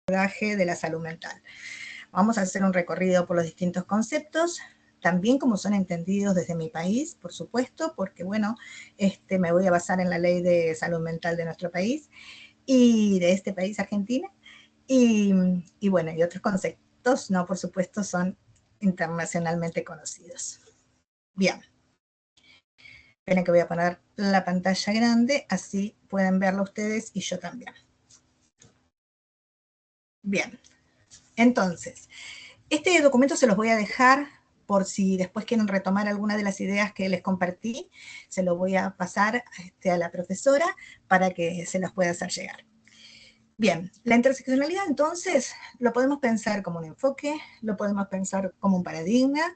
abordaje de la salud mental. Vamos a hacer un recorrido por los distintos conceptos, también como son entendidos desde mi país, por supuesto, porque bueno, me voy a basar en la ley de salud mental de nuestro país y de este país, Argentina, y bueno, y otros conceptos, no, por supuesto, son internacionalmente conocidos. Bien. Esperen que voy a poner la pantalla grande, así pueden verlo ustedes y yo también. Bien, entonces, este documento se los voy a dejar por si después quieren retomar alguna de las ideas que les compartí, se lo voy a pasar a la profesora para que se las pueda hacer llegar. Bien, la interseccionalidad entonces lo podemos pensar como un enfoque, lo podemos pensar como un paradigma,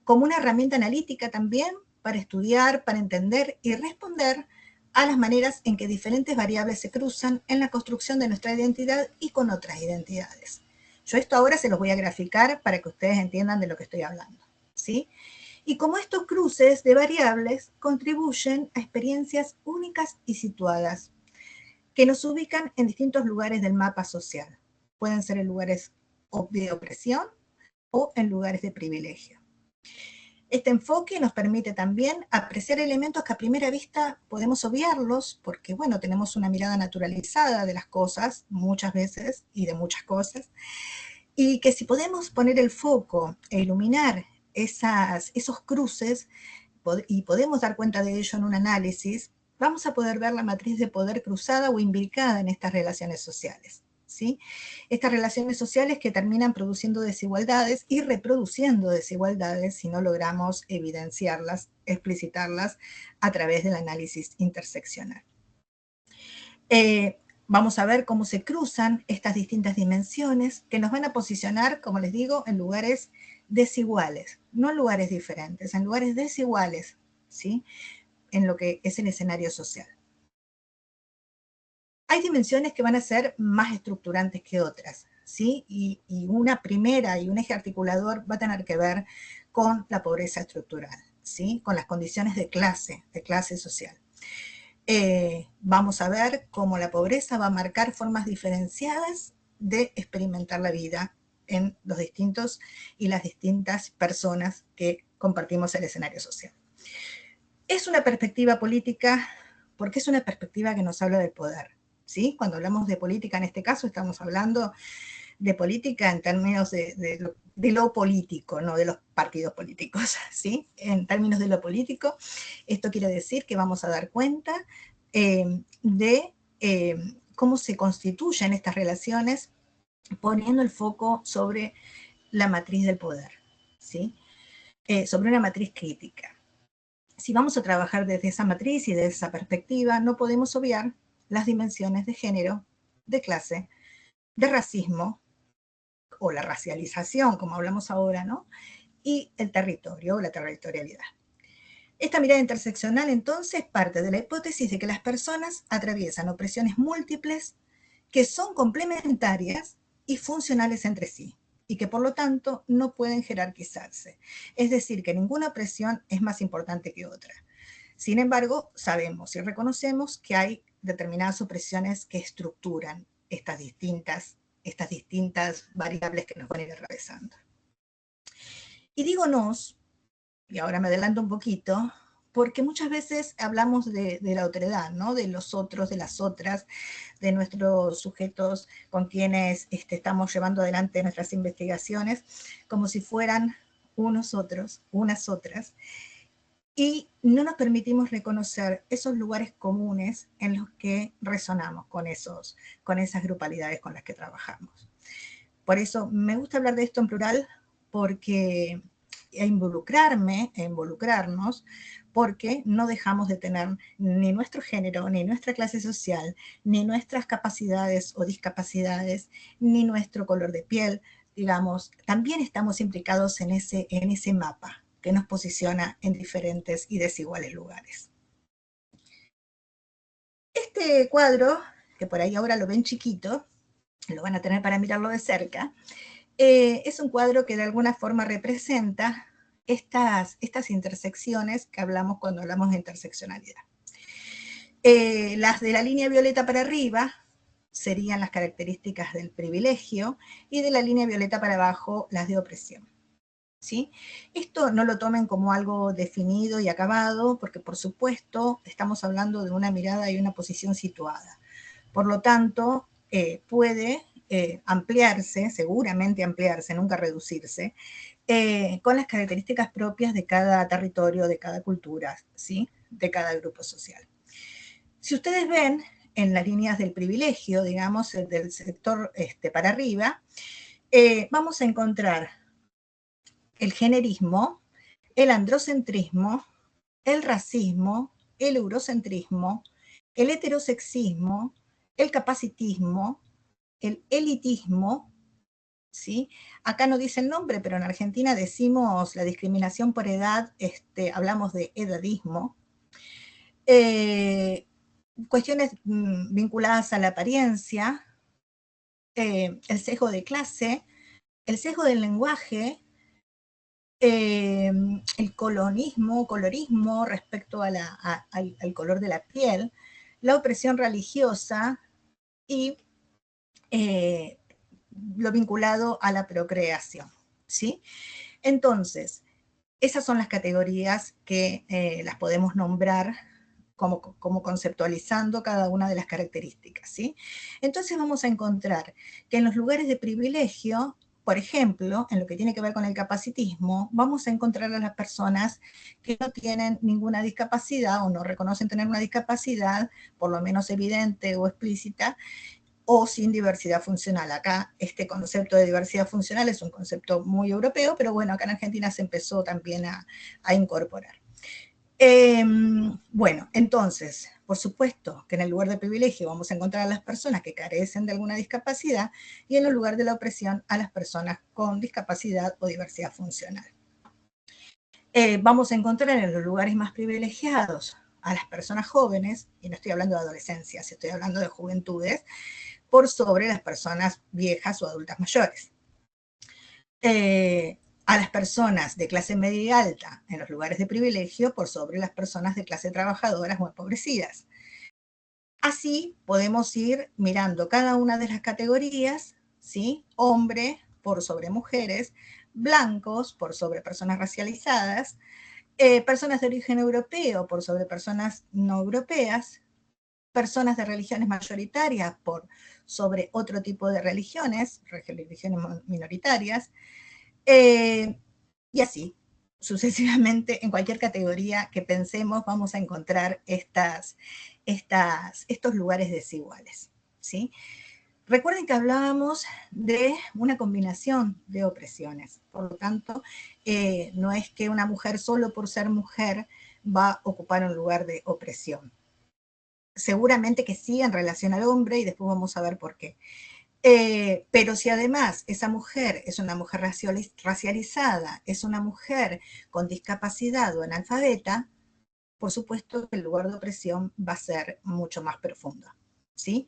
como una herramienta analítica también para estudiar, para entender y responder a las maneras en que diferentes variables se cruzan en la construcción de nuestra identidad y con otras identidades. Yo esto ahora se los voy a graficar para que ustedes entiendan de lo que estoy hablando, ¿sí? Y como estos cruces de variables contribuyen a experiencias únicas y situadas, que nos ubican en distintos lugares del mapa social. Pueden ser en lugares de opresión o en lugares de privilegio. Este enfoque nos permite también apreciar elementos que a primera vista podemos obviarlos, porque bueno, tenemos una mirada naturalizada de las cosas, muchas veces, y de muchas cosas, y que si podemos poner el foco e iluminar esos cruces, y podemos dar cuenta de ello en un análisis, vamos a poder ver la matriz de poder cruzada o imbricada en estas relaciones sociales. ¿Sí? Estas relaciones sociales que terminan produciendo desigualdades y reproduciendo desigualdades si no logramos evidenciarlas, explicitarlas a través del análisis interseccional. Vamos a ver cómo se cruzan estas distintas dimensiones que nos van a posicionar, como les digo, en lugares desiguales, no en lugares diferentes, en lugares desiguales, ¿sí? En lo que es el escenario social. Hay dimensiones que van a ser más estructurantes que otras, ¿sí? Y una primera y un eje articulador va a tener que ver con la pobreza estructural, ¿sí? Con las condiciones de clase social. Vamos a ver cómo la pobreza va a marcar formas diferenciadas de experimentar la vida en los distintos y las distintas personas que compartimos el escenario social. Es una perspectiva política porque es una perspectiva que nos habla del poder, ¿sí? Cuando hablamos de política en este caso estamos hablando de política en términos de lo político, no de los partidos políticos, ¿sí? En términos de lo político, esto quiere decir que vamos a dar cuenta de cómo se constituyen estas relaciones poniendo el foco sobre la matriz del poder, ¿sí? Sobre una matriz crítica. Si vamos a trabajar desde esa matriz y desde esa perspectiva, no podemos obviar las dimensiones de género, de clase, de racismo, o la racialización, como hablamos ahora, ¿no? Y el territorio, o la territorialidad. Esta mirada interseccional, entonces, parte de la hipótesis de que las personas atraviesan opresiones múltiples que son complementarias y funcionales entre sí, y que por lo tanto no pueden jerarquizarse. Es decir, que ninguna opresión es más importante que otra. Sin embargo, sabemos y reconocemos que hay determinadas opresiones que estructuran estas distintas variables que nos van a ir atravesando. Y digo nos, y ahora me adelanto un poquito, porque muchas veces hablamos de la otredad, ¿no? De los otros, de las otras, de nuestros sujetos con quienes estamos llevando adelante nuestras investigaciones, como si fueran unos otros, unas otras, y no nos permitimos reconocer esos lugares comunes en los que resonamos con esas grupalidades con las que trabajamos. Por eso me gusta hablar de esto en plural, porque involucrarnos, porque no dejamos de tener ni nuestro género, ni nuestra clase social, ni nuestras capacidades o discapacidades, ni nuestro color de piel, digamos, también estamos implicados en ese mapa que nos posiciona en diferentes y desiguales lugares. Este cuadro, que por ahí ahora lo ven chiquito, lo van a tener para mirarlo de cerca, es un cuadro que de alguna forma representa estas intersecciones que hablamos cuando hablamos de interseccionalidad. Las de la línea violeta para arriba serían las características del privilegio, y de la línea violeta para abajo las de opresión. ¿Sí? Esto no lo tomen como algo definido y acabado, porque por supuesto estamos hablando de una mirada y una posición situada. Por lo tanto, puede ampliarse, seguramente ampliarse, nunca reducirse, con las características propias de cada territorio, de cada cultura, ¿sí? De cada grupo social. Si ustedes ven en las líneas del privilegio, digamos, del sector para arriba, vamos a encontrar el generismo, el androcentrismo, el racismo, el eurocentrismo, el heterosexismo, el capacitismo, el elitismo, ¿sí? Acá no dice el nombre, pero en Argentina decimos la discriminación por edad, hablamos de edadismo. Cuestiones vinculadas a la apariencia, el sesgo de clase, el sesgo del lenguaje, el colorismo respecto a al color de la piel, la opresión religiosa y lo vinculado a la procreación, ¿sí? Entonces, esas son las categorías que las podemos nombrar como conceptualizando cada una de las características, ¿sí? Entonces vamos a encontrar que en los lugares de privilegio, por ejemplo, en lo que tiene que ver con el capacitismo, vamos a encontrar a las personas que no tienen ninguna discapacidad o no reconocen tener una discapacidad, por lo menos evidente o explícita, o sin diversidad funcional. Acá este concepto de diversidad funcional es un concepto muy europeo, pero bueno, acá en Argentina se empezó también a incorporar. Bueno, entonces, por supuesto que en el lugar de privilegio vamos a encontrar a las personas que carecen de alguna discapacidad y en el lugar de la opresión a las personas con discapacidad o diversidad funcional. Vamos a encontrar en los lugares más privilegiados a las personas jóvenes, y no estoy hablando de adolescencias, estoy hablando de juventudes, por sobre las personas viejas o adultas mayores. A las personas de clase media y alta en los lugares de privilegio por sobre las personas de clase trabajadoras o empobrecidas. Así podemos ir mirando cada una de las categorías, ¿sí? Hombre por sobre mujeres, blancos por sobre personas racializadas, personas de origen europeo por sobre personas no europeas, personas de religiones mayoritarias por sobre otro tipo de religiones minoritarias, y así, sucesivamente, en cualquier categoría que pensemos, vamos a encontrar estos lugares desiguales, ¿sí? Recuerden que hablábamos de una combinación de opresiones, por lo tanto, no es que una mujer solo por ser mujer va a ocupar un lugar de opresión. Seguramente que sí en relación al hombre, y después vamos a ver por qué. Pero si además esa mujer es una mujer racializada, es una mujer con discapacidad o analfabeta, por supuesto que el lugar de opresión va a ser mucho más profundo, ¿sí?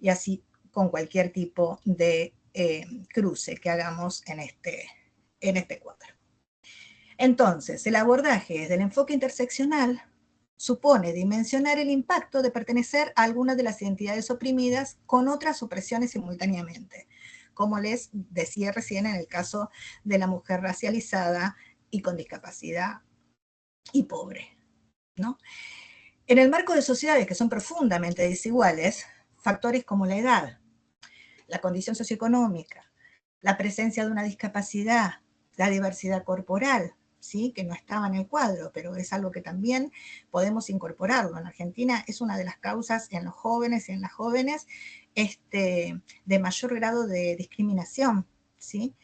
Y así con cualquier tipo de cruce que hagamos en este cuadro. Entonces, el abordaje desde el enfoque interseccional supone dimensionar el impacto de pertenecer a alguna de las identidades oprimidas con otras opresiones simultáneamente, como les decía recién en el caso de la mujer racializada y con discapacidad y pobre, ¿no? En el marco de sociedades que son profundamente desiguales, factores como la edad, la condición socioeconómica, la presencia de una discapacidad, la diversidad corporal, ¿sí? Que no estaba en el cuadro, pero es algo que también podemos incorporarlo. En Argentina es una de las causas en los jóvenes y en las jóvenes de mayor grado de discriminación, ¿sí?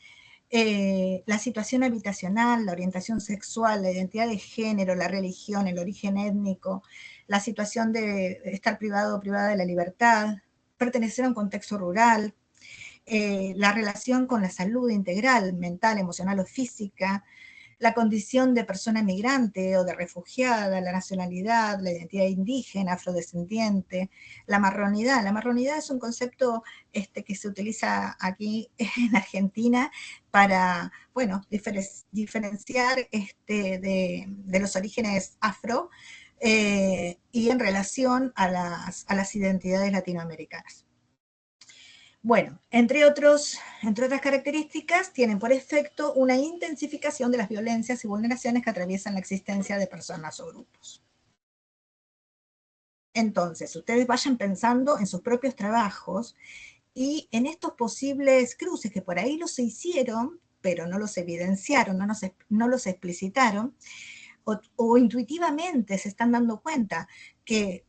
La situación habitacional, la orientación sexual, la identidad de género, la religión, el origen étnico, la situación de estar privado o privada de la libertad, pertenecer a un contexto rural, la relación con la salud integral, mental, emocional o física, la condición de persona migrante o de refugiada, la nacionalidad, la identidad indígena, afrodescendiente, la marronidad. La marronidad es un concepto que se utiliza aquí en Argentina para, bueno, diferenciar de los orígenes afro y en relación a las identidades latinoamericanas. Bueno, entre otras características, tienen por efecto una intensificación de las violencias y vulneraciones que atraviesan la existencia de personas o grupos. Entonces, ustedes vayan pensando en sus propios trabajos y en estos posibles cruces que por ahí los hicieron, pero no los evidenciaron, no los explicitaron, o intuitivamente se están dando cuenta que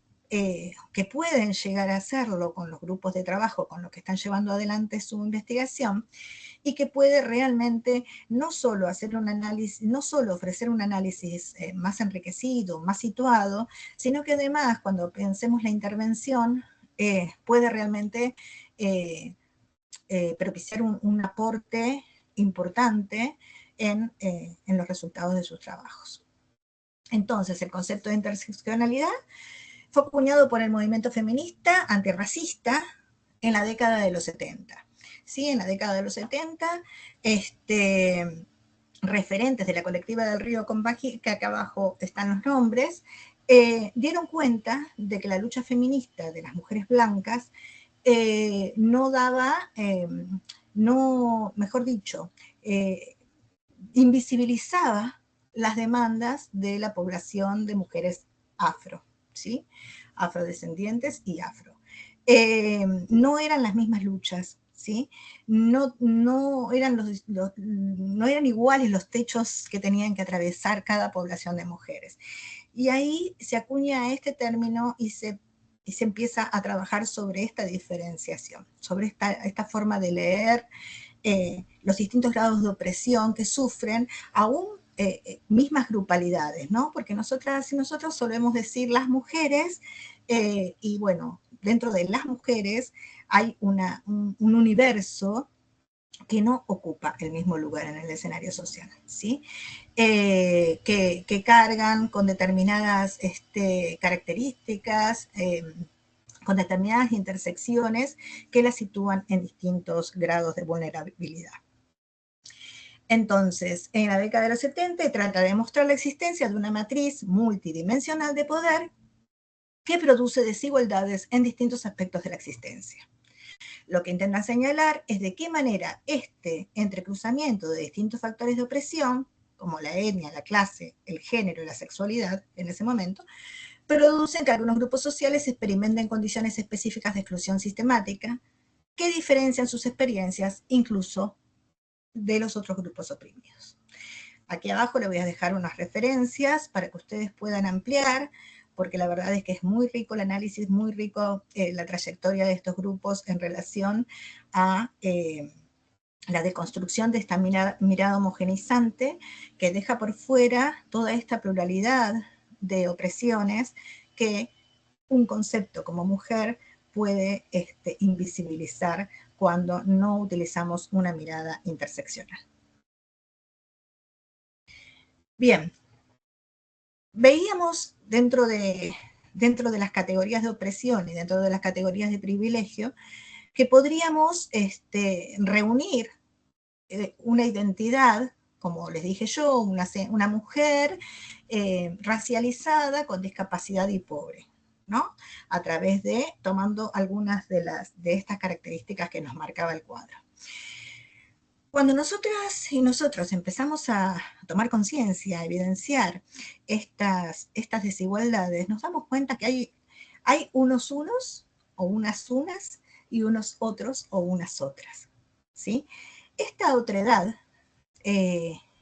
pueden llegar a hacerlo con los grupos de trabajo con los que están llevando adelante su investigación, y que puede realmente no solo hacer un análisis, no solo ofrecer un análisis más enriquecido, más situado, sino que además cuando pensemos la intervención puede realmente eh, propiciar un aporte importante en los resultados de sus trabajos. Entonces, el concepto de interseccionalidad fue acuñado por el movimiento feminista antirracista en la década de los 70. ¿Sí? En la década de los 70, referentes de la colectiva del Río Combahee, que acá abajo están los nombres, dieron cuenta de que la lucha feminista de las mujeres blancas no daba, no, mejor dicho, invisibilizaba las demandas de la población de mujeres afro, ¿sí? Afrodescendientes y afro. No eran las mismas luchas, ¿sí? No eran iguales los techos que tenían que atravesar cada población de mujeres. Y ahí se acuña este término y se empieza a trabajar sobre esta diferenciación, sobre esta forma de leer los distintos grados de opresión que sufren aún mismas grupalidades, ¿no? Porque nosotras y nosotros solemos decir las mujeres, y bueno, dentro de las mujeres hay un universo que no ocupa el mismo lugar en el escenario social, ¿sí? Que cargan con determinadas características, con determinadas intersecciones que las sitúan en distintos grados de vulnerabilidad. Entonces, en la década de los 70 trata de mostrar la existencia de una matriz multidimensional de poder que produce desigualdades en distintos aspectos de la existencia. Lo que intenta señalar es de qué manera este entrecruzamiento de distintos factores de opresión, como la etnia, la clase, el género y la sexualidad en ese momento, producen que algunos grupos sociales experimenten condiciones específicas de exclusión sistemática que diferencian sus experiencias incluso de los otros grupos oprimidos. Aquí abajo le voy a dejar unas referencias para que ustedes puedan ampliar, porque la verdad es que es muy rico el análisis, muy rico la trayectoria de estos grupos en relación a la deconstrucción de esta mirada homogeneizante que deja por fuera toda esta pluralidad de opresiones que un concepto como mujer puede invisibilizar cuando no utilizamos una mirada interseccional. Bien, veíamos dentro de las categorías de opresión y dentro de las categorías de privilegio que podríamos reunir una identidad, como les dije yo, una mujer racializada con discapacidad y pobre, ¿no? A través de, tomando algunas de estas características que nos marcaba el cuadro. Cuando nosotras y nosotros empezamos a tomar conciencia, a evidenciar estas desigualdades, nos damos cuenta que hay unos o unas y unos otros o unas otras, ¿sí? Esta otredad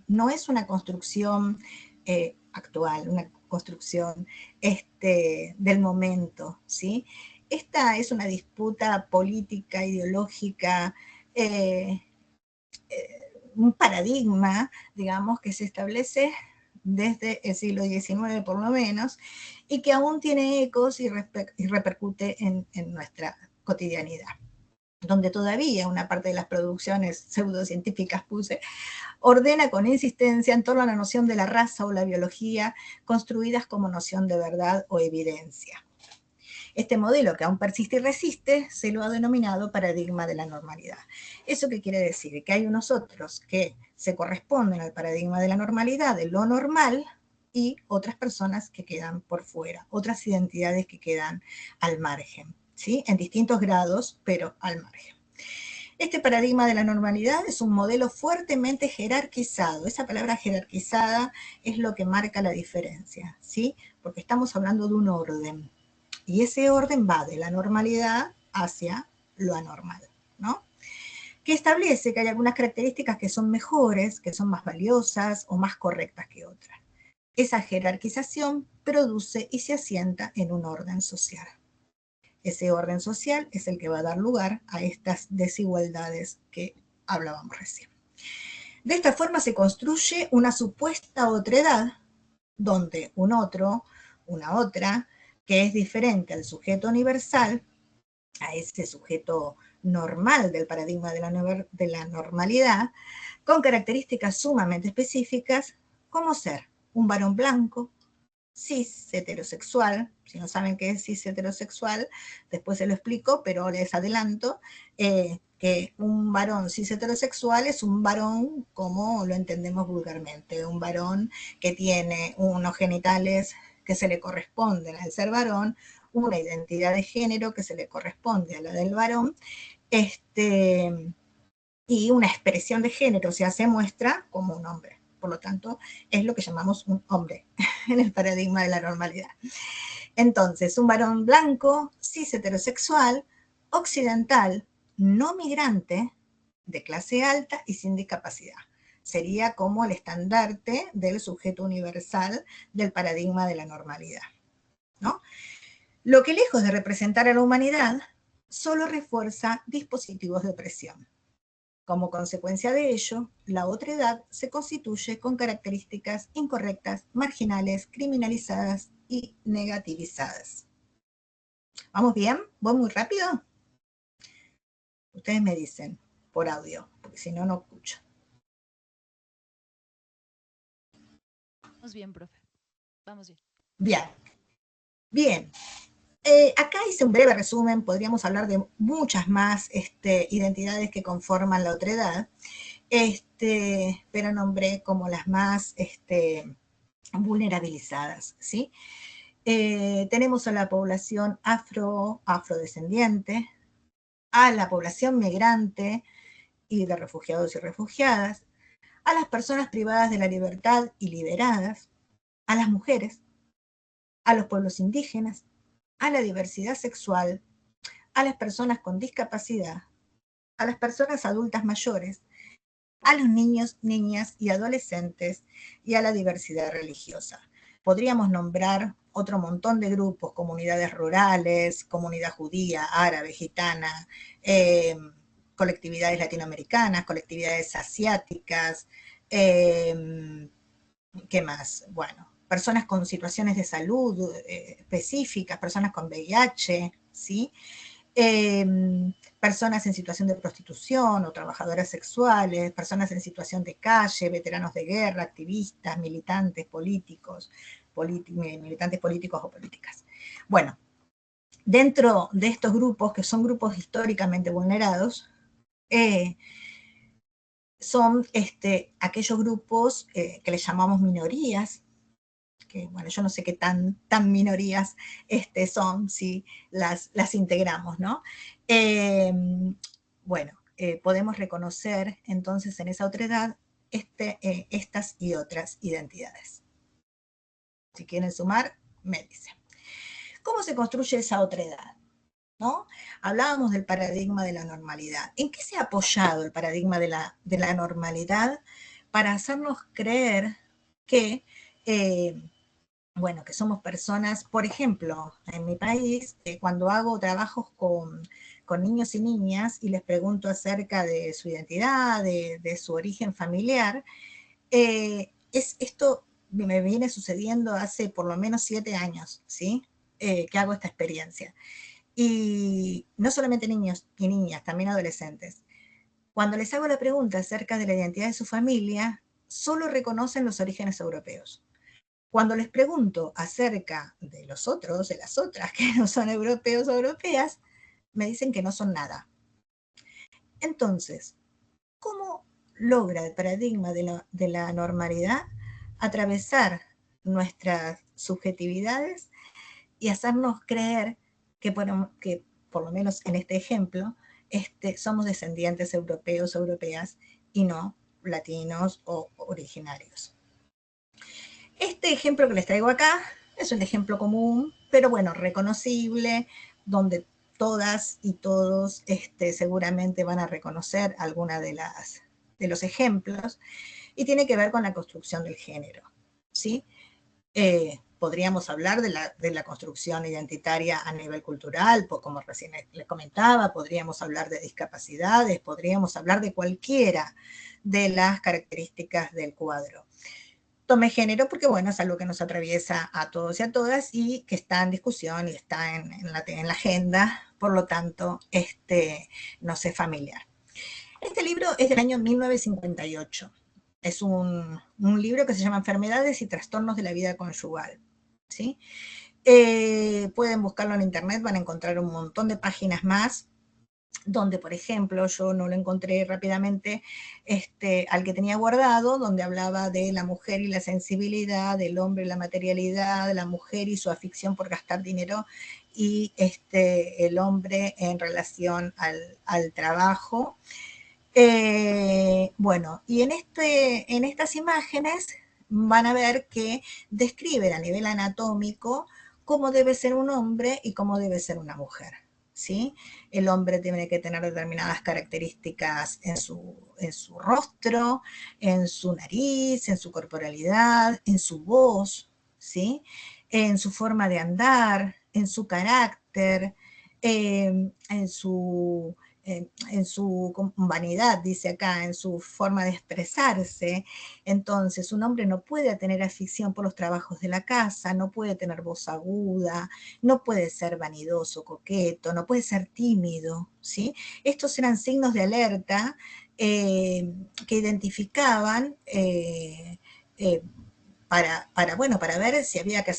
no es una construcción actual, una construcción del momento, ¿sí? Esta es una disputa política, ideológica, un paradigma, digamos, que se establece desde el siglo XIX por lo menos, y que aún tiene ecos y repercute en nuestra cotidianidad, donde todavía una parte de las producciones pseudocientíficas ordena con insistencia en torno a la noción de la raza o la biología, construidas como noción de verdad o evidencia. Este modelo, que aún persiste y resiste, se lo ha denominado paradigma de la normalidad. ¿Eso qué quiere decir? Que hay unos otros que se corresponden al paradigma de la normalidad, de lo normal, y otras personas que quedan por fuera, otras identidades que quedan al margen, ¿sí? En distintos grados, pero al margen. Este paradigma de la normalidad es un modelo fuertemente jerarquizado. Esa palabra jerarquizada es lo que marca la diferencia, ¿sí? Porque estamos hablando de un orden. Y ese orden va de la normalidad hacia lo anormal, ¿no? Que establece que hay algunas características que son mejores, que son más valiosas o más correctas que otras. Esa jerarquización produce y se asienta en un orden social. Ese orden social es el que va a dar lugar a estas desigualdades que hablábamos recién. De esta forma se construye una supuesta otredad donde un otro, una otra, que es diferente al sujeto universal, a ese sujeto normal del paradigma de la normalidad, con características sumamente específicas, como ser un varón blanco, cis heterosexual. Si no saben qué es cis heterosexual, después se lo explico, pero les adelanto que un varón cis heterosexual es un varón como lo entendemos vulgarmente, un varón que tiene unos genitales que se le corresponden al ser varón, una identidad de género que se le corresponde a la del varón, y una expresión de género, o sea, se muestra como un hombre. Por lo tanto, es lo que llamamos un hombre en el paradigma de la normalidad. Entonces, un varón blanco, cis heterosexual, occidental, no migrante, de clase alta y sin discapacidad. Sería como el estandarte del sujeto universal del paradigma de la normalidad, ¿no? Lo que lejos de representar a la humanidad, solo refuerza dispositivos de opresión. Como consecuencia de ello, la otredad se constituye con características incorrectas, marginales, criminalizadas y negativizadas. ¿Vamos bien? ¿Voy muy rápido? Ustedes me dicen por audio, porque si no, no escucho. Vamos bien, profe. Vamos bien. Bien. Bien. Acá hice un breve resumen, podríamos hablar de muchas más identidades que conforman la otredad, pero nombré como las más vulnerabilizadas, ¿sí? Tenemos a la población afrodescendiente, a la población migrante y de refugiados y refugiadas, a las personas privadas de la libertad y liberadas, a las mujeres, a los pueblos indígenas, a la diversidad sexual, a las personas con discapacidad, a las personas adultas mayores, a los niños, niñas y adolescentes y a la diversidad religiosa. Podríamos nombrar otro montón de grupos, comunidades rurales, comunidad judía, árabe, gitana, colectividades latinoamericanas, colectividades asiáticas, ¿qué más? Bueno, personas con situaciones de salud específicas, personas con VIH, ¿sí? Personas en situación de prostitución o trabajadoras sexuales, personas en situación de calle, veteranos de guerra, activistas, militantes políticos, militantes políticos o políticas. Bueno, dentro de estos grupos, que son grupos históricamente vulnerados, son aquellos grupos que les llamamos minorías, que bueno, yo no sé qué tan minorías son si las integramos, ¿no? Bueno, podemos reconocer entonces en esa otredad estas y otras identidades. Si quieren sumar, me dicen. ¿Cómo se construye esa otredad? ¿No? Hablábamos del paradigma de la normalidad. ¿En qué se ha apoyado el paradigma de la normalidad para hacernos creer que bueno, que somos personas, por ejemplo, en mi país, cuando hago trabajos con niños y niñas y les pregunto acerca de su identidad, de su origen familiar, esto me viene sucediendo hace por lo menos 7 años, ¿sí? Que hago esta experiencia. Y no solamente niños y niñas, también adolescentes. Cuando les hago la pregunta acerca de la identidad de su familia, solo reconocen los orígenes europeos. Cuando les pregunto acerca de los otros, de las otras que no son europeos o europeas, me dicen que no son nada. Entonces, ¿cómo logra el paradigma de la normalidad atravesar nuestras subjetividades y hacernos creer que por lo menos en este ejemplo, somos descendientes europeos, europeas, y no latinos o originarios. Este ejemplo que les traigo acá es un ejemplo común, pero bueno, reconocible, donde todas y todos seguramente van a reconocer alguna de los ejemplos, y tiene que ver con la construcción del género, ¿sí? Podríamos hablar de la construcción identitaria a nivel cultural, pues como recién les comentaba, podríamos hablar de discapacidades, podríamos hablar de cualquiera de las características del cuadro. Tomé género porque, bueno, es algo que nos atraviesa a todos y a todas y que está en discusión y está en la agenda, por lo tanto, nos es familiar. Este libro es del año 1958. Es un libro que se llama Enfermedades y Trastornos de la Vida Conyugal, ¿sí? Pueden buscarlo en internet, van a encontrar un montón de páginas más, donde, por ejemplo, yo no lo encontré rápidamente, al que tenía guardado, donde hablaba de la mujer y la sensibilidad, del hombre y la materialidad, de la mujer y su afición por gastar dinero, y el hombre en relación al trabajo. Bueno, y en estas imágenes van a ver que describen a nivel anatómico cómo debe ser un hombre y cómo debe ser una mujer, ¿sí? El hombre tiene que tener determinadas características en su rostro, en su nariz, en su corporalidad, en su voz, ¿sí? En su forma de andar, en su carácter, en su vanidad, dice acá, en su forma de expresarse. Entonces, un hombre no puede tener afición por los trabajos de la casa, no puede tener voz aguda, no puede ser vanidoso, coqueto, no puede ser tímido, ¿sí? Estos eran signos de alerta que identificaban para ver si había que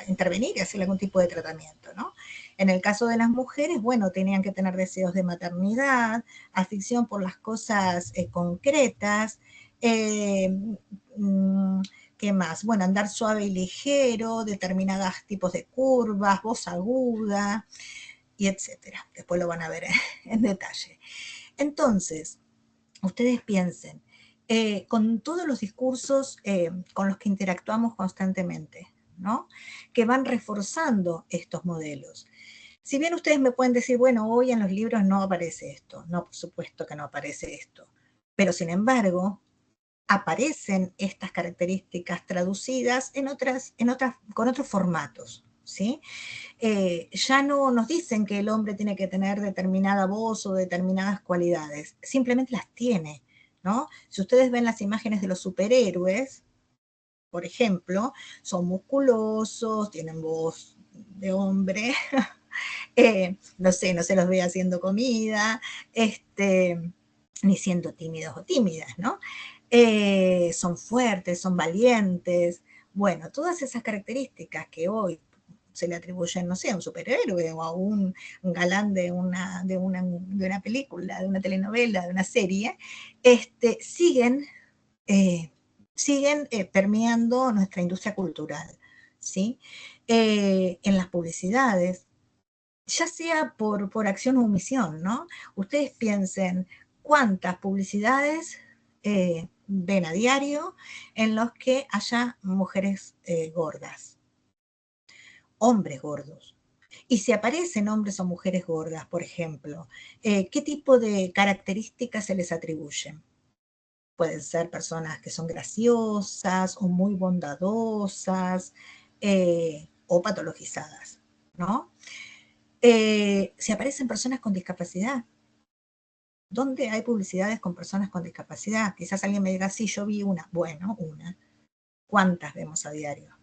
intervenir y hacer algún tipo de tratamiento, ¿no? En el caso de las mujeres, bueno, tenían que tener deseos de maternidad, afición por las cosas concretas, ¿qué más? Bueno, andar suave y ligero, determinados tipos de curvas, voz aguda, y etcétera. Después lo van a ver en detalle. Entonces, ustedes piensen, con todos los discursos con los que interactuamos constantemente, ¿no? Que van reforzando estos modelos. Si bien ustedes me pueden decir, bueno, hoy en los libros no aparece esto, no, por supuesto que no aparece esto, pero sin embargo, aparecen estas características traducidas con otros formatos, ¿sí? Ya no nos dicen que el hombre tiene que tener determinada voz o determinadas cualidades, simplemente las tiene, ¿no? Si ustedes ven las imágenes de los superhéroes, por ejemplo, son musculosos, tienen voz de hombre, no sé, no se los ve haciendo comida, ni siendo tímidos o tímidas, ¿no? Son fuertes, son valientes. Bueno, todas esas características que hoy se le atribuyen, no sé, a un superhéroe o a un galán de una película, de una telenovela, de una serie, siguen, permeando nuestra industria cultural, ¿sí? En las publicidades, ya sea por acción o omisión, ¿no? Ustedes piensen cuántas publicidades ven a diario en los que haya mujeres gordas, hombres gordos. Y si aparecen hombres o mujeres gordas, por ejemplo, ¿qué tipo de características se les atribuyen? Pueden ser personas que son graciosas o muy bondadosas o patologizadas, ¿no? Si aparecen personas con discapacidad, ¿dónde hay publicidades con personas con discapacidad? Quizás alguien me diga, sí, yo vi una. Bueno, una. ¿Cuántas vemos a diario?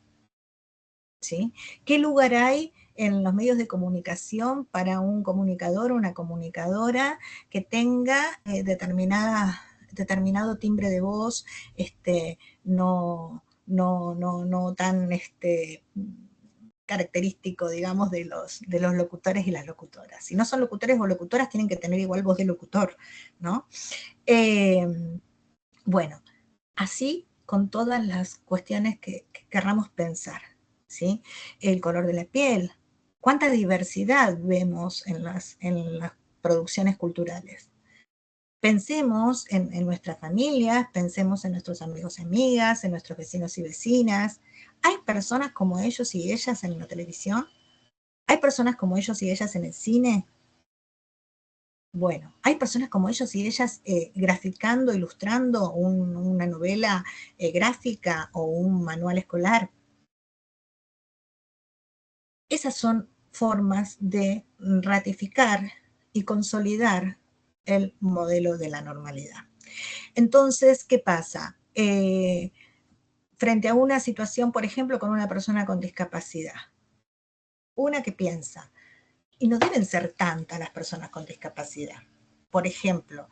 ¿Sí? ¿Qué lugar hay en los medios de comunicación para un comunicador o una comunicadora que tenga determinado timbre de voz, no tan característico, digamos, de los locutores y las locutoras? Si no son locutores o locutoras, tienen que tener igual voz de locutor, ¿no? Bueno, así con todas las cuestiones que querramos pensar, ¿sí? El color de la piel, cuánta diversidad vemos en las producciones culturales. Pensemos en nuestras familias, pensemos en nuestros amigos y amigas, en nuestros vecinos y vecinas. ¿Hay personas como ellos y ellas en la televisión? ¿Hay personas como ellos y ellas en el cine? Bueno, hay personas como ellos y ellas graficando, ilustrando una novela gráfica o un manual escolar. Esas son formas de ratificar y consolidar el modelo de la normalidad. Entonces, ¿qué pasa? Frente a una situación, por ejemplo, con una persona con discapacidad, una que piensa, y no deben ser tantas las personas con discapacidad. Por ejemplo,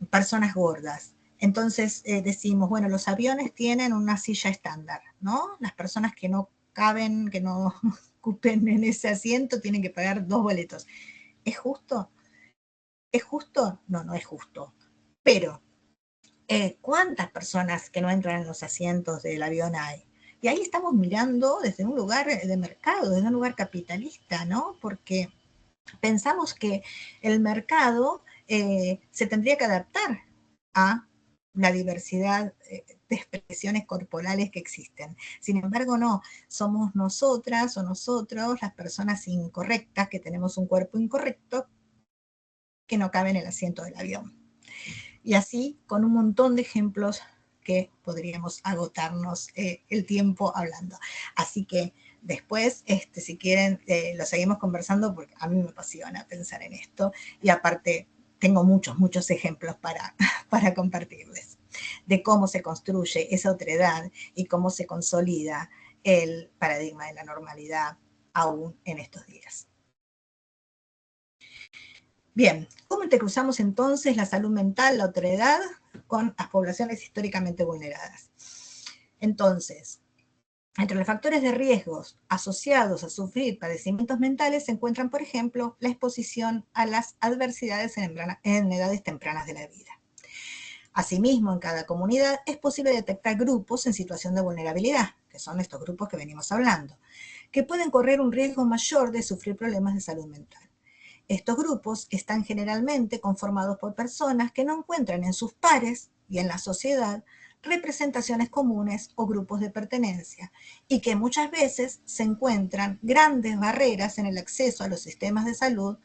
personas gordas. Entonces decimos, bueno, los aviones tienen una silla estándar, ¿no? Las personas que no caben, que no ocupen en ese asiento, tienen que pagar 2 boletos. ¿Es justo? ¿Es justo? No, no es justo. Pero, ¿cuántas personas que no entran en los asientos del avión hay? Y ahí estamos mirando desde un lugar de mercado, desde un lugar capitalista, ¿no? Porque pensamos que el mercado se tendría que adaptar a la diversidad de expresiones corporales que existen. Sin embargo, no, somos nosotras o nosotros las personas incorrectas, que tenemos un cuerpo incorrecto, que no cabe en el asiento del avión. Y así con un montón de ejemplos que podríamos agotarnos el tiempo hablando. Así que después, si quieren, lo seguimos conversando porque a mí me apasiona pensar en esto y aparte tengo muchos, muchos ejemplos para compartirles de cómo se construye esa otredad y cómo se consolida el paradigma de la normalidad aún en estos días. Bien, ¿cómo intercruzamos entonces la salud mental, la otredad, con las poblaciones históricamente vulneradas? Entonces, entre los factores de riesgos asociados a sufrir padecimientos mentales se encuentran, por ejemplo, la exposición a las adversidades en edades tempranas de la vida. Asimismo, en cada comunidad es posible detectar grupos en situación de vulnerabilidad, que son estos grupos que venimos hablando, que pueden correr un riesgo mayor de sufrir problemas de salud mental. Estos grupos están generalmente conformados por personas que no encuentran en sus pares y en la sociedad representaciones comunes o grupos de pertenencia y que muchas veces se encuentran grandes barreras en el acceso a los sistemas de salud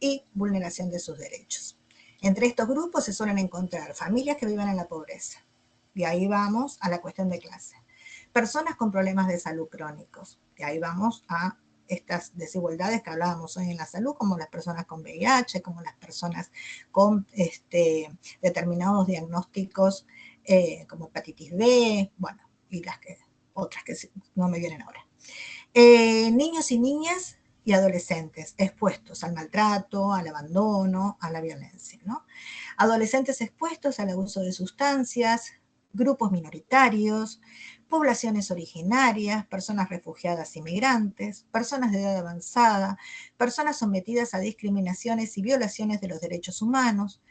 y vulneración de sus derechos. Entre estos grupos se suelen encontrar familias que viven en la pobreza. Y ahí vamos a la cuestión de clase. Personas con problemas de salud crónicos. Y ahí vamos a estas desigualdades que hablábamos hoy en la salud, como las personas con VIH, como las personas con determinados diagnósticos como hepatitis B, bueno, y otras que no me vienen ahora. Niños y niñas y adolescentes expuestos al maltrato, al abandono, a la violencia, ¿no? Adolescentes expuestos al abuso de sustancias, grupos minoritarios, poblaciones originarias, personas refugiadas y migrantes, personas de edad avanzada, personas sometidas a discriminaciones y violaciones de los derechos humanos,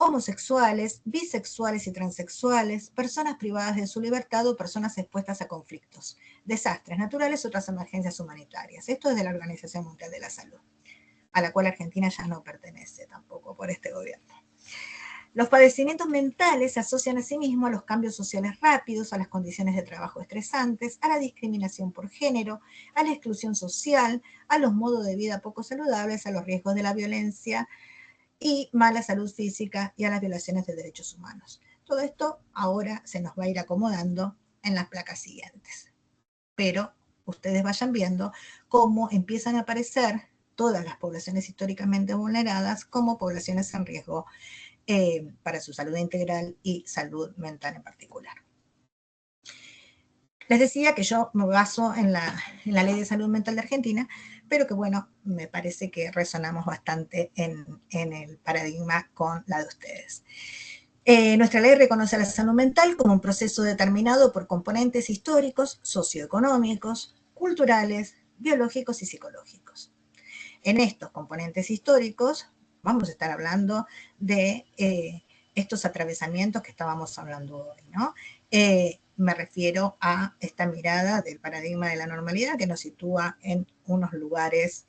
homosexuales, bisexuales y transexuales, personas privadas de su libertad o personas expuestas a conflictos, desastres naturales o otras emergencias humanitarias. Esto es de la Organización Mundial de la Salud, a la cual Argentina ya no pertenece tampoco por este gobierno. Los padecimientos mentales se asocian asimismo a los cambios sociales rápidos, a las condiciones de trabajo estresantes, a la discriminación por género, a la exclusión social, a los modos de vida poco saludables, a los riesgos de la violencia y mala salud física y a las violaciones de derechos humanos. Todo esto ahora se nos va a ir acomodando en las placas siguientes. Pero ustedes vayan viendo cómo empiezan a aparecer todas las poblaciones históricamente vulneradas como poblaciones en riesgo para su salud integral y salud mental en particular. Les decía que yo me baso en la Ley de Salud Mental de Argentina, pero que bueno, me parece que resonamos bastante en el paradigma con la de ustedes. Nuestra ley reconoce a la salud mental como un proceso determinado por componentes históricos, socioeconómicos, culturales, biológicos y psicológicos. En estos componentes históricos vamos a estar hablando de estos atravesamientos que estábamos hablando hoy, ¿no? Me refiero a esta mirada del paradigma de la normalidad que nos sitúa en unos lugares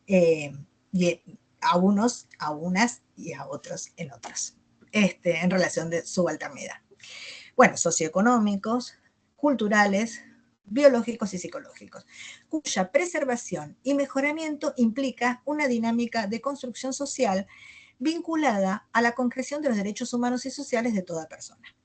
y a unos, a unas y a otros en otros, en relación de subalternidad. Bueno, socioeconómicos, culturales, biológicos y psicológicos, cuya preservación y mejoramiento implica una dinámica de construcción social vinculada a la concreción de los derechos humanos y sociales de toda persona.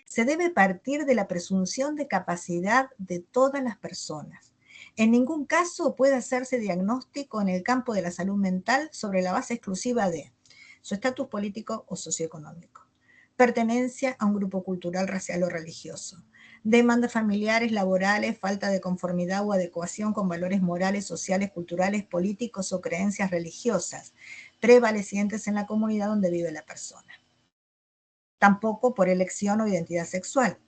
Se debe partir de la presunción de capacidad de todas las personas. En ningún caso puede hacerse diagnóstico en el campo de la salud mental sobre la base exclusiva de su estatus político o socioeconómico, pertenencia a un grupo cultural, racial o religioso, demandas familiares, laborales, falta de conformidad o adecuación con valores morales, sociales, culturales, políticos o creencias religiosas prevalecientes en la comunidad donde vive la persona. Tampoco por elección o identidad sexual.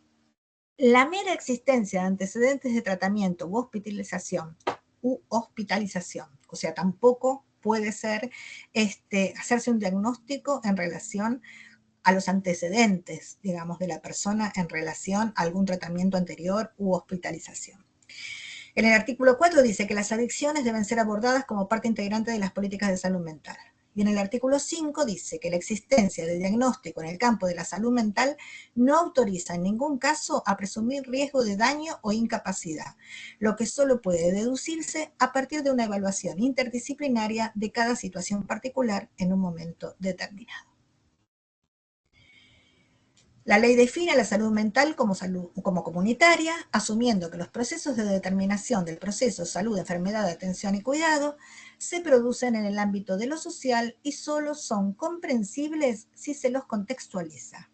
La mera existencia de antecedentes de tratamiento u hospitalización, o sea, tampoco puede ser hacerse un diagnóstico en relación a los antecedentes, digamos, de la persona en relación a algún tratamiento anterior u hospitalización. En el artículo 4 dice que las adicciones deben ser abordadas como parte integrante de las políticas de salud mental. Y en el artículo 5 dice que la existencia de diagnóstico en el campo de la salud mental no autoriza en ningún caso a presumir riesgo de daño o incapacidad, lo que solo puede deducirse a partir de una evaluación interdisciplinaria de cada situación particular en un momento determinado. La ley define la salud mental como comunitaria, asumiendo que los procesos de determinación del proceso salud, enfermedad, atención y cuidado se producen en el ámbito de lo social y solo son comprensibles si se los contextualiza.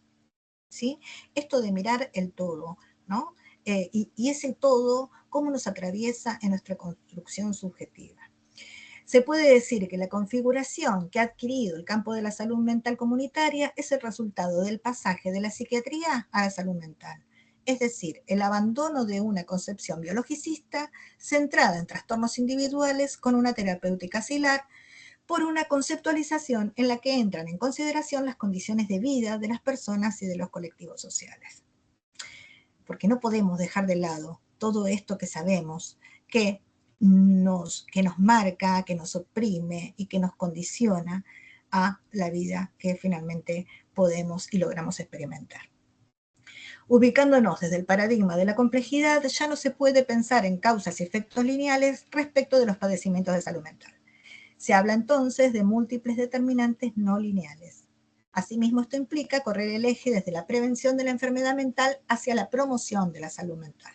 ¿Sí? Esto de mirar el todo, ¿no? Y ese todo, cómo nos atraviesa en nuestra construcción subjetiva. Se puede decir que la configuración que ha adquirido el campo de la salud mental comunitaria es el resultado del pasaje de la psiquiatría a la salud mental, es decir, el abandono de una concepción biologicista centrada en trastornos individuales con una terapéutica asilar por una conceptualización en la que entran en consideración las condiciones de vida de las personas y de los colectivos sociales. Porque no podemos dejar de lado todo esto que sabemos, que nos marca, que nos oprime y que nos condiciona a la vida que finalmente podemos y logramos experimentar. Ubicándonos desde el paradigma de la complejidad, ya no se puede pensar en causas y efectos lineales respecto de los padecimientos de salud mental. Se habla entonces de múltiples determinantes no lineales. Asimismo, esto implica correr el eje desde la prevención de la enfermedad mental hacia la promoción de la salud mental.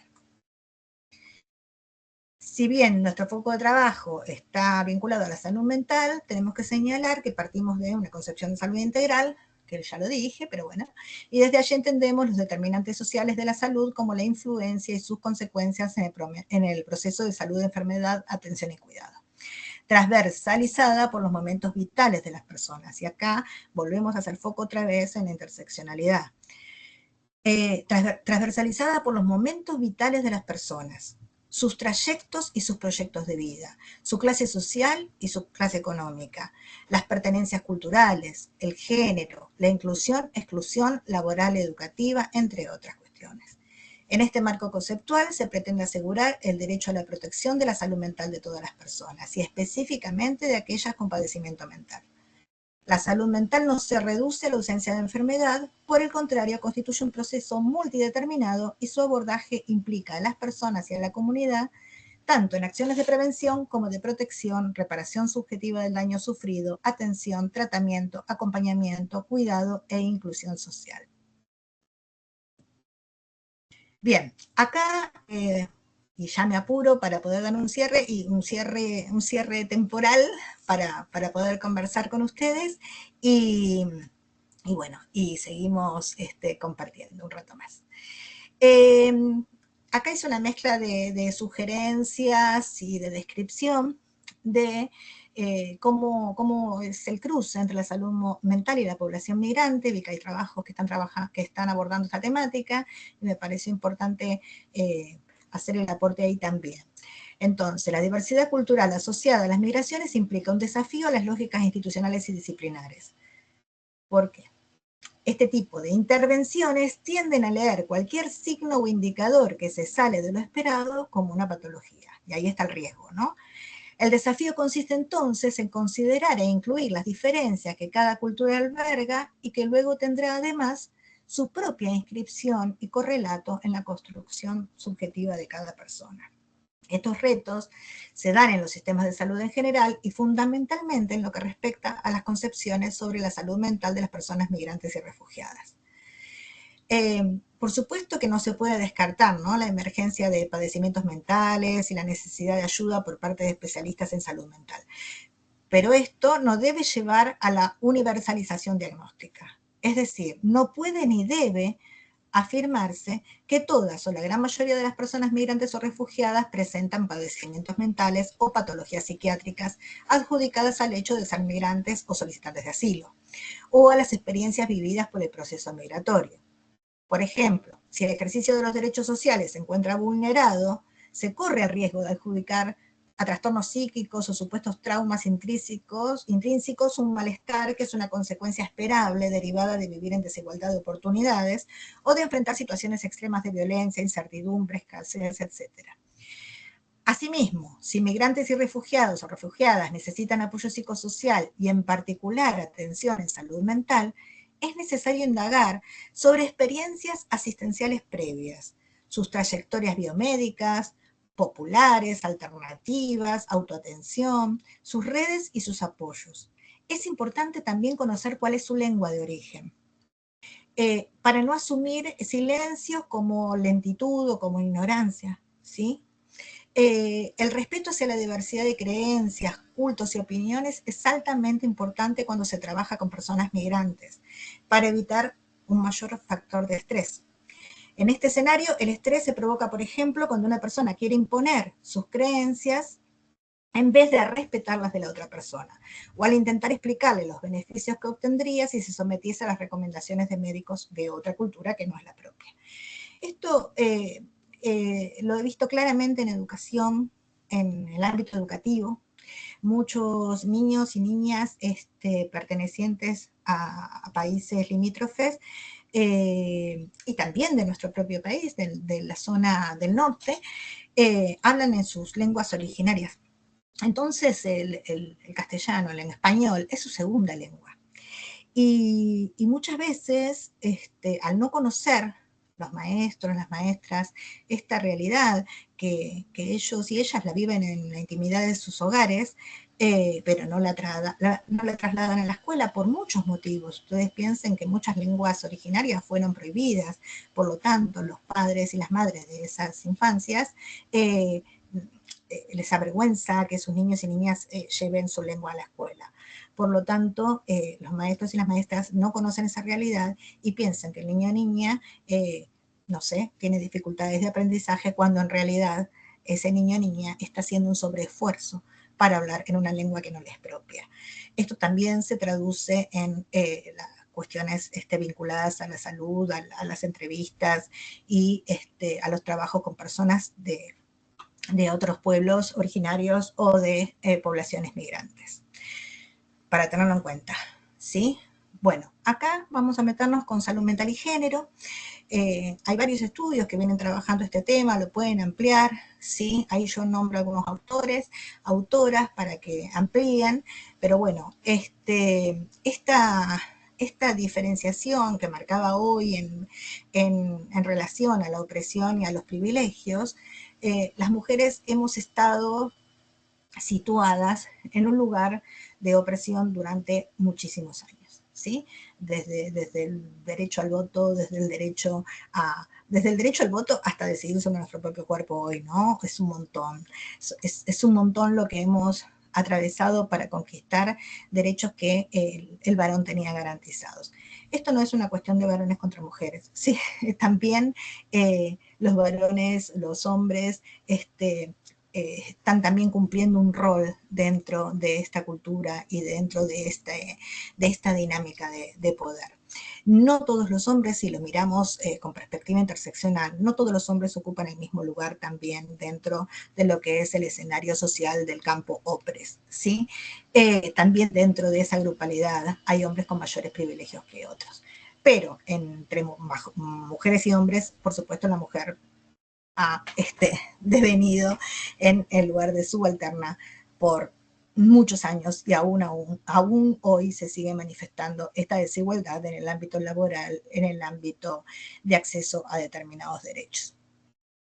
Si bien nuestro foco de trabajo está vinculado a la salud mental, tenemos que señalar que partimos de una concepción de salud integral, que ya lo dije, pero bueno, y desde allí entendemos los determinantes sociales de la salud como la influencia y sus consecuencias en el proceso de salud, enfermedad, atención y cuidado, transversalizada por los momentos vitales de las personas. Y acá volvemos a hacer foco otra vez en la interseccionalidad. Transversalizada por los momentos vitales de las personas, sus trayectos y sus proyectos de vida, su clase social y su clase económica, las pertenencias culturales, el género, la inclusión, exclusión laboral, educativa, entre otras cuestiones. En este marco conceptual se pretende asegurar el derecho a la protección de la salud mental de todas las personas y específicamente de aquellas con padecimiento mental. La salud mental no se reduce a la ausencia de enfermedad, por el contrario, constituye un proceso multideterminado y su abordaje implica a las personas y a la comunidad tanto en acciones de prevención como de protección, reparación subjetiva del daño sufrido, atención, tratamiento, acompañamiento, cuidado e inclusión social. Bien, acá, y ya me apuro para poder dar un cierre, y un cierre temporal para poder conversar con ustedes, y bueno, y seguimos compartiendo un rato más. Acá hice una mezcla de sugerencias y de descripción de cómo es el cruce entre la salud mental y la población migrante. Vi que hay trabajos que están abordando esta temática y me pareció importante hacer el aporte ahí también. Entonces, la diversidad cultural asociada a las migraciones implica un desafío a las lógicas institucionales y disciplinares. ¿Por qué? Este tipo de intervenciones tienden a leer cualquier signo o indicador que se sale de lo esperado como una patología. Y ahí está el riesgo, ¿no? El desafío consiste entonces en considerar e incluir las diferencias que cada cultura alberga y que luego tendrá además su propia inscripción y correlato en la construcción subjetiva de cada persona. Estos retos se dan en los sistemas de salud en general y fundamentalmente en lo que respecta a las concepciones sobre la salud mental de las personas migrantes y refugiadas. Por supuesto que no se puede descartar, ¿no?, la emergencia de padecimientos mentales y la necesidad de ayuda por parte de especialistas en salud mental. Pero esto no debe llevar a la universalización diagnóstica. Es decir, no puede ni debe afirmarse que todas o la gran mayoría de las personas migrantes o refugiadas presentan padecimientos mentales o patologías psiquiátricas adjudicadas al hecho de ser migrantes o solicitantes de asilo, o a las experiencias vividas por el proceso migratorio. Por ejemplo, si el ejercicio de los derechos sociales se encuentra vulnerado, se corre el riesgo de adjudicar a trastornos psíquicos o supuestos traumas intrínsecos un malestar que es una consecuencia esperable derivada de vivir en desigualdad de oportunidades o de enfrentar situaciones extremas de violencia, incertidumbre, escasez, etc. Asimismo, si migrantes y refugiados o refugiadas necesitan apoyo psicosocial y en particular atención en salud mental, es necesario indagar sobre experiencias asistenciales previas, sus trayectorias biomédicas, populares, alternativas, autoatención, sus redes y sus apoyos. Es importante también conocer cuál es su lengua de origen, para no asumir silencios como lentitud o como ignorancia, ¿sí? El respeto hacia la diversidad de creencias, cultos y opiniones es altamente importante cuando se trabaja con personas migrantes para evitar un mayor factor de estrés. En este escenario, el estrés se provoca, por ejemplo, cuando una persona quiere imponer sus creencias en vez de respetar las de la otra persona, o al intentar explicarle los beneficios que obtendría si se sometiese a las recomendaciones de médicos de otra cultura que no es la propia. Esto lo he visto claramente en educación, en el ámbito educativo. Muchos niños y niñas pertenecientes a países limítrofes y también de nuestro propio país, de la zona del norte, hablan en sus lenguas originarias. Entonces el castellano, el español, es su segunda lengua. Y muchas veces, al no conocer los maestros, las maestras, esta realidad que ellos y ellas la viven en la intimidad de sus hogares, pero no la trasladan a la escuela por muchos motivos. Ustedes piensen que muchas lenguas originarias fueron prohibidas, por lo tanto, los padres y las madres de esas infancias les avergüenza que sus niños y niñas lleven su lengua a la escuela. Por lo tanto, los maestros y las maestras no conocen esa realidad y piensan que el niño o niña, no sé, tiene dificultades de aprendizaje cuando en realidad ese niño o niña está haciendo un sobreesfuerzo para hablar en una lengua que no le es propia. Esto también se traduce en las cuestiones vinculadas a la salud, a las entrevistas y a los trabajos con personas de otros pueblos originarios o de poblaciones migrantes, para tenerlo en cuenta, ¿sí? Bueno, acá vamos a meternos con salud mental y género. Hay varios estudios que vienen trabajando este tema, lo pueden ampliar, ¿sí? Ahí yo nombro algunos autores, autoras para que amplíen, pero bueno, esta diferenciación que marcaba hoy en relación a la opresión y a los privilegios, las mujeres hemos estado situadas en un lugar de opresión durante muchísimos años, ¿sí? Desde el derecho al voto, desde el derecho al voto hasta decidir sobre nuestro propio cuerpo hoy, ¿no? Es un montón. Es un montón lo que hemos atravesado para conquistar derechos que el varón tenía garantizados. Esto no es una cuestión de varones contra mujeres, ¿sí? También los varones, los hombres, están también cumpliendo un rol dentro de esta cultura y dentro de esta dinámica de poder. No todos los hombres, si lo miramos con perspectiva interseccional, no todos los hombres ocupan el mismo lugar también dentro de lo que es el escenario social del campo opres, ¿sí? También dentro de esa grupalidad hay hombres con mayores privilegios que otros. Pero entre mujeres y hombres, por supuesto, la mujer ha devenido en el lugar de subalterna por muchos años y aún hoy se sigue manifestando esta desigualdad en el ámbito laboral, en el ámbito de acceso a determinados derechos.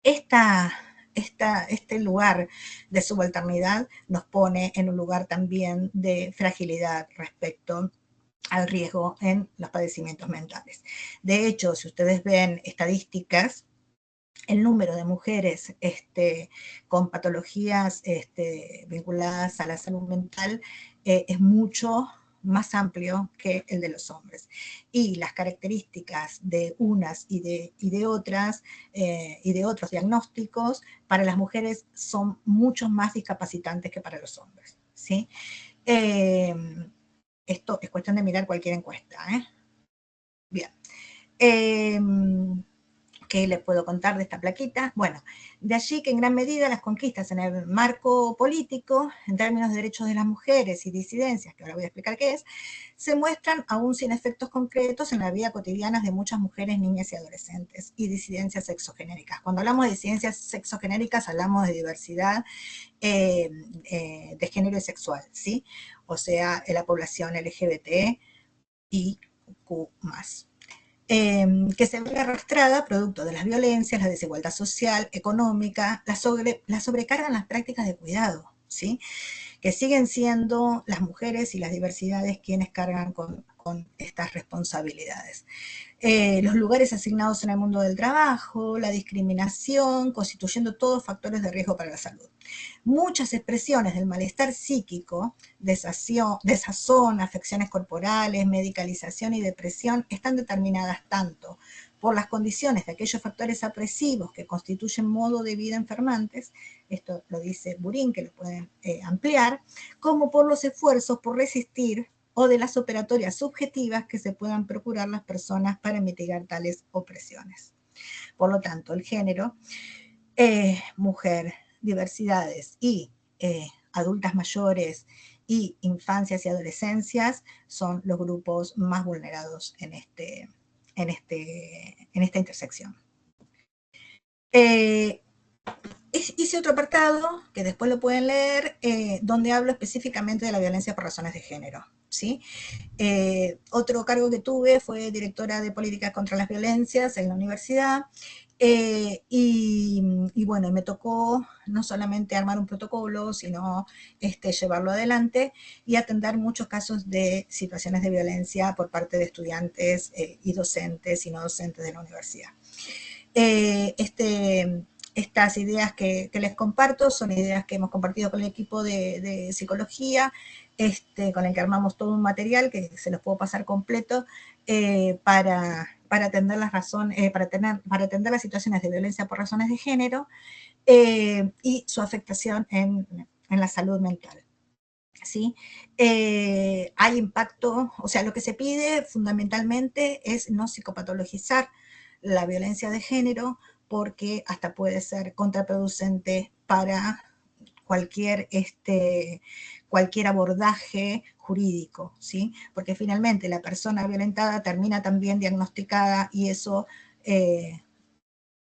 Este lugar de subalternidad nos pone en un lugar también de fragilidad respecto al riesgo en los padecimientos mentales. De hecho, si ustedes ven estadísticas, el número de mujeres con patologías vinculadas a la salud mental es mucho más amplio que el de los hombres. Y las características de unas y de otras y de otros diagnósticos para las mujeres son mucho más discapacitantes que para los hombres, ¿sí? Esto es cuestión de mirar cualquier encuesta, ¿eh? Bien. ¿Qué les puedo contar de esta plaquita? Bueno, de allí que en gran medida las conquistas en el marco político, en términos de derechos de las mujeres y disidencias, que ahora voy a explicar qué es, se muestran aún sin efectos concretos en la vida cotidiana de muchas mujeres, niñas y adolescentes, y disidencias sexogenéricas. Cuando hablamos de disidencias sexogenéricas, hablamos de diversidad de género y sexual, ¿sí? O sea, la población LGBT y Q+. Que se ve arrastrada producto de las violencias, la desigualdad social, económica, la sobrecarga en las prácticas de cuidado, ¿sí? Que siguen siendo las mujeres y las diversidades quienes cargan con estas responsabilidades. Los lugares asignados en el mundo del trabajo, la discriminación, constituyendo todos factores de riesgo para la salud. Muchas expresiones del malestar psíquico, desazón, afecciones corporales, medicalización y depresión están determinadas tanto por las condiciones de aquellos factores apresivos que constituyen modo de vida enfermantes, esto lo dice Burin, que lo pueden ampliar, como por los esfuerzos por resistir o de las operatorias subjetivas que se puedan procurar las personas para mitigar tales opresiones. Por lo tanto, el género, mujer, diversidades y adultas mayores y infancias y adolescencias son los grupos más vulnerados en esta intersección. Hice otro apartado, que después lo pueden leer, donde hablo específicamente de la violencia por razones de género, ¿sí? Otro cargo que tuve fue directora de políticas contra las violencias en la universidad, y bueno, me tocó no solamente armar un protocolo, sino llevarlo adelante y atender muchos casos de situaciones de violencia por parte de estudiantes y docentes y no docentes de la universidad. Estas ideas que les comparto son ideas que hemos compartido con el equipo de psicología, con el que armamos todo un material que se los puedo pasar completo para atender para atender las situaciones de violencia por razones de género y su afectación en la salud mental. ¿Sí? Hay impacto, o sea, lo que se pide fundamentalmente es no psicopatologizar la violencia de género, porque hasta puede ser contraproducente para cualquier abordaje jurídico, ¿sí? Porque finalmente la persona violentada termina también diagnosticada y eso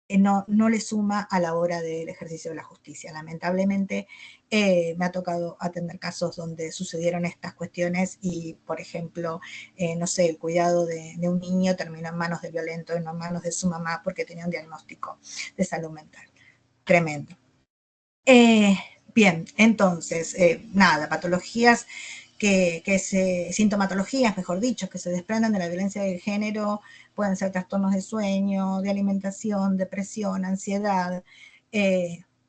no le suma a la hora del ejercicio de la justicia. Lamentablemente me ha tocado atender casos donde sucedieron estas cuestiones y, por ejemplo, no sé, el cuidado de un niño terminó en manos del violento y no en manos de su mamá porque tenía un diagnóstico de salud mental. Tremendo. Bien, entonces, nada, patologías sintomatologías, mejor dicho, que se desprenden de la violencia de género, pueden ser trastornos de sueño, de alimentación, depresión, ansiedad,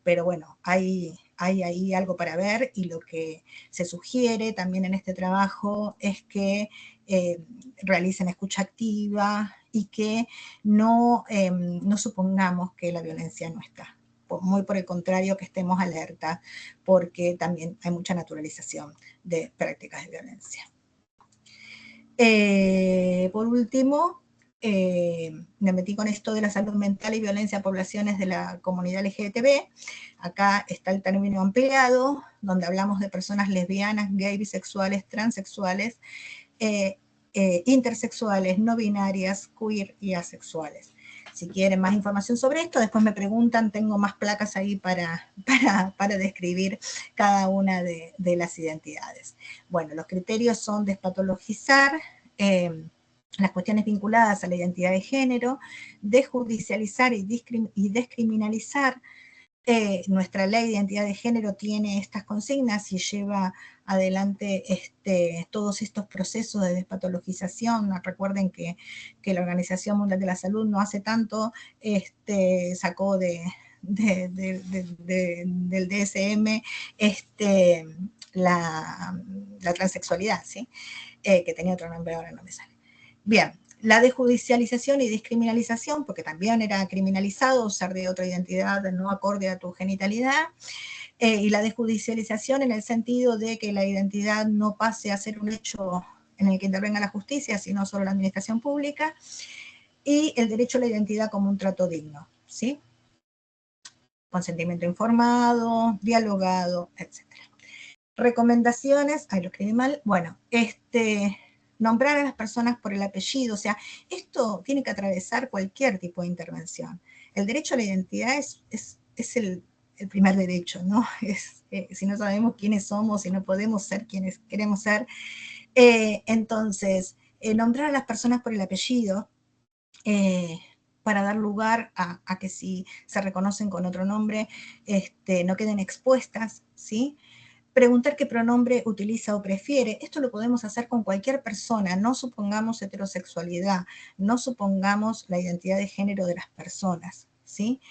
pero bueno, hay ahí algo para ver y lo que se sugiere también en este trabajo es que realicen escucha activa y que no supongamos que la violencia no está. Muy por el contrario, que estemos alerta, porque también hay mucha naturalización de prácticas de violencia. Por último, me metí con esto de la salud mental y violencia a poblaciones de la comunidad LGTB. Acá está el término ampliado, donde hablamos de personas lesbianas, gay, bisexuales, transexuales, intersexuales, no binarias, queer y asexuales. Si quieren más información sobre esto, después me preguntan, tengo más placas ahí para describir cada una de las identidades. Bueno, los criterios son despatologizar las cuestiones vinculadas a la identidad de género, desjudicializar y descriminalizar. Nuestra ley de identidad de género tiene estas consignas y lleva adelante todos estos procesos de despatologización. Recuerden que la Organización Mundial de la Salud no hace tanto sacó del DSM la transexualidad, ¿sí? Que tenía otro nombre, ahora no me sale. Bien, la desjudicialización y descriminalización, porque también era criminalizado usar de otra identidad no acorde a tu genitalidad, y la desjudicialización en el sentido de que la identidad no pase a ser un hecho en el que intervenga la justicia, sino solo la administración pública, y el derecho a la identidad como un trato digno, ¿sí? Consentimiento informado, dialogado, etc. Recomendaciones, ahí lo escribí mal, bueno, nombrar a las personas por el apellido, o sea, esto tiene que atravesar cualquier tipo de intervención. El derecho a la identidad es el primer derecho, ¿no? Si no sabemos quiénes somos, si no podemos ser quienes queremos ser, entonces, nombrar a las personas por el apellido, para dar lugar a que si se reconocen con otro nombre, no queden expuestas, ¿sí? Preguntar qué pronombre utiliza o prefiere. Esto lo podemos hacer con cualquier persona, no supongamos heterosexualidad, no supongamos la identidad de género de las personas, ¿sí?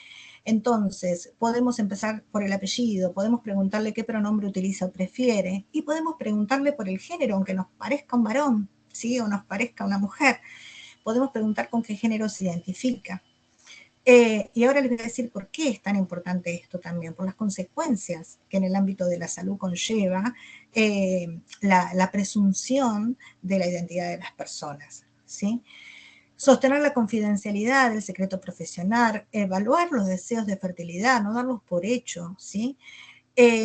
Entonces, podemos empezar por el apellido, podemos preguntarle qué pronombre utiliza o prefiere, y podemos preguntarle por el género, aunque nos parezca un varón, ¿sí? O nos parezca una mujer. Podemos preguntar con qué género se identifica. Y ahora les voy a decir por qué es tan importante esto también, por las consecuencias que en el ámbito de la salud conlleva la presunción de la identidad de las personas, ¿sí? Sostener la confidencialidad del secreto profesional, evaluar los deseos de fertilidad, no darlos por hecho, ¿sí?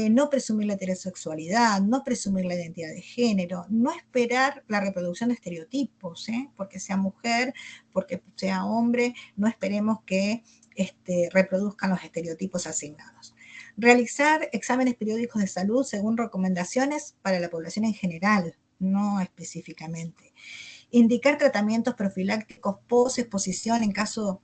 No presumir la heterosexualidad, no presumir la identidad de género, no esperar la reproducción de estereotipos, porque sea mujer, porque sea hombre, no esperemos que reproduzcan los estereotipos asignados. Realizar exámenes periódicos de salud según recomendaciones para la población en general, no específicamente. Indicar tratamientos profilácticos post-exposición en caso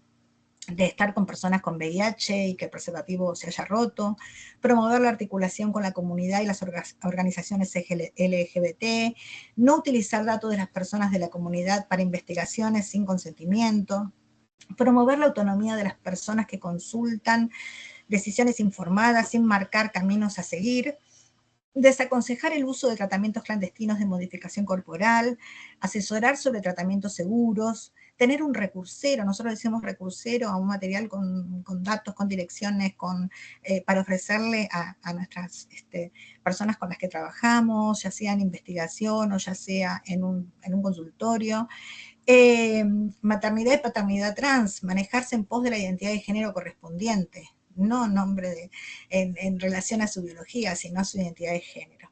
de estar con personas con VIH y que el preservativo se haya roto, promover la articulación con la comunidad y las organizaciones LGBT, no utilizar datos de las personas de la comunidad para investigaciones sin consentimiento, promover la autonomía de las personas que consultan, decisiones informadas sin marcar caminos a seguir, desaconsejar el uso de tratamientos clandestinos de modificación corporal, asesorar sobre tratamientos seguros, tener un recursero, nosotros decimos recursero a un material con datos, con direcciones, para ofrecerle a nuestras personas con las que trabajamos, ya sea en investigación o ya sea en un consultorio. Maternidad y paternidad trans, manejarse en pos de la identidad de género correspondiente, no en relación a su biología, sino a su identidad de género.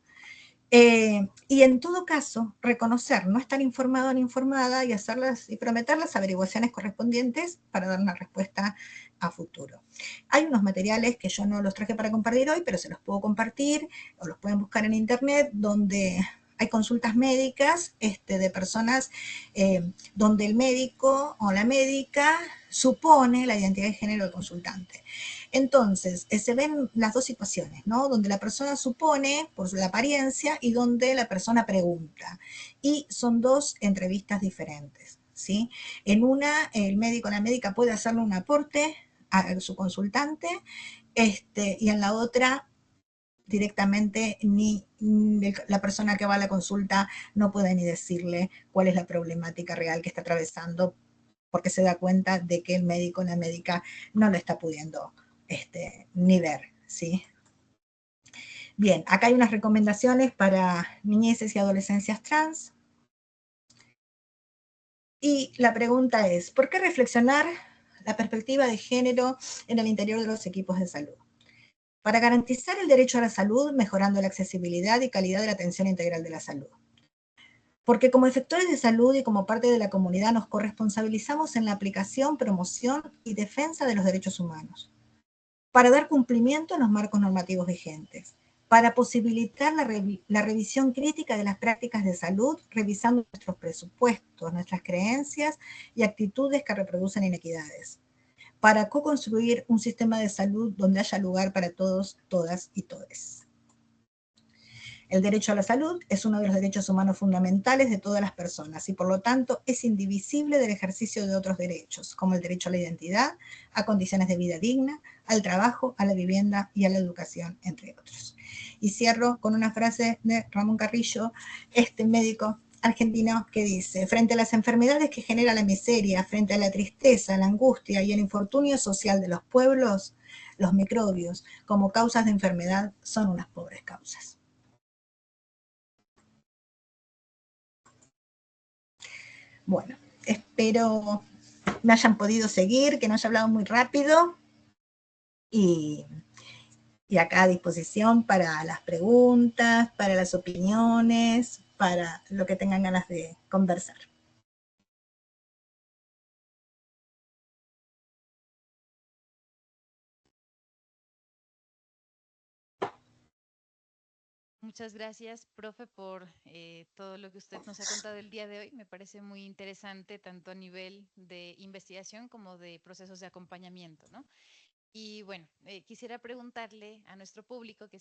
Y en todo caso, reconocer, no estar informado ni informada y prometer las averiguaciones correspondientes para dar una respuesta a futuro. Hay unos materiales que yo no los traje para compartir hoy, pero se los puedo compartir o los pueden buscar en internet, donde hay consultas médicas de personas donde el médico o la médica supone la identidad de género del consultante. Entonces, se ven las dos situaciones, ¿no? Donde la persona supone por la apariencia y donde la persona pregunta. Y son dos entrevistas diferentes, ¿sí? En una, el médico o la médica puede hacerle un aporte a su consultante, y en la otra directamente ni la persona que va a la consulta no puede ni decirle cuál es la problemática real que está atravesando, porque se da cuenta de que el médico o la médica no lo está pudiendo ni ver, ¿sí? Bien, acá hay unas recomendaciones para niñeces y adolescencias trans. Y la pregunta es, ¿por qué reflexionar la perspectiva de género en el interior de los equipos de salud? Para garantizar el derecho a la salud, mejorando la accesibilidad y calidad de la atención integral de la salud. porque como efectores de salud y como parte de la comunidad nos corresponsabilizamos en la aplicación, promoción y defensa de los derechos humanos, para dar cumplimiento a los marcos normativos vigentes, para posibilitar la revisión crítica de las prácticas de salud, revisando nuestros presupuestos, nuestras creencias y actitudes que reproducen inequidades, para co-construir un sistema de salud donde haya lugar para todos, todas y todes. El derecho a la salud es uno de los derechos humanos fundamentales de todas las personas y por lo tanto es indivisible del ejercicio de otros derechos, como el derecho a la identidad, a condiciones de vida digna, al trabajo, a la vivienda y a la educación, entre otros. Y cierro con una frase de Ramón Carrillo, este médico argentino, que dice: frente a las enfermedades que genera la miseria, frente a la tristeza, la angustia y el infortunio social de los pueblos, los microbios como causas de enfermedad son unas pobres causas. Bueno, espero me hayan podido seguir, que no haya hablado muy rápido y, y acá a disposición para las preguntas, para las opiniones, para lo que tengan ganas de conversar. Muchas gracias, profe, por todo lo que usted nos ha contado el día de hoy. Me parece muy interesante tanto a nivel de investigación como de procesos de acompañamiento, ¿no? Y bueno, quisiera preguntarle a nuestro público que